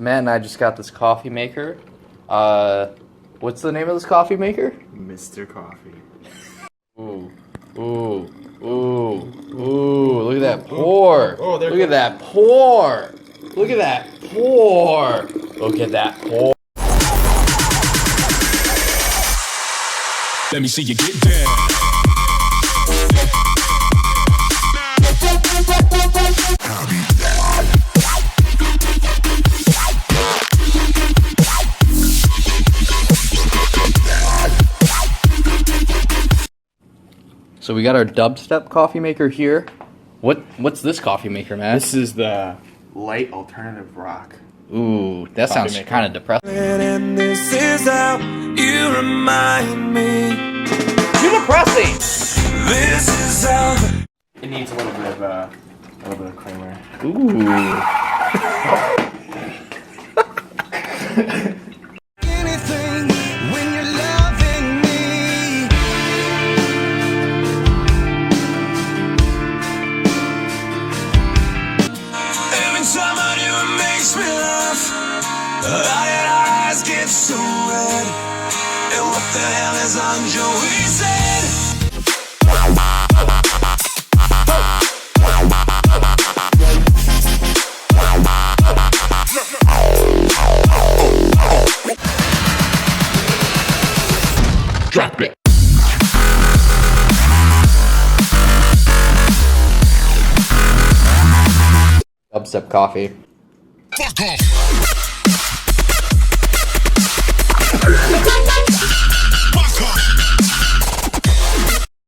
Matt and I just got this coffee maker. What's the name of this coffee maker? Mr. Coffee. Ooh, ooh, ooh, ooh! Look at that pour! Look at that pour! Look at that pour! Look at that pour! Let me see you get down. So we got our Dubstep coffee maker here. What's this coffee maker, man? This is the light alternative rock. Ooh, that sounds kind of depressing. And this is how you remind me. You're depressing. This is how. It needs a little bit of creamer. Ooh. Anything when you're loving me. Every time I do it makes me laugh. How did our eyes get so red? And what the hell is on Joey's head? Drop it. Dubstep coffee. Fuck off.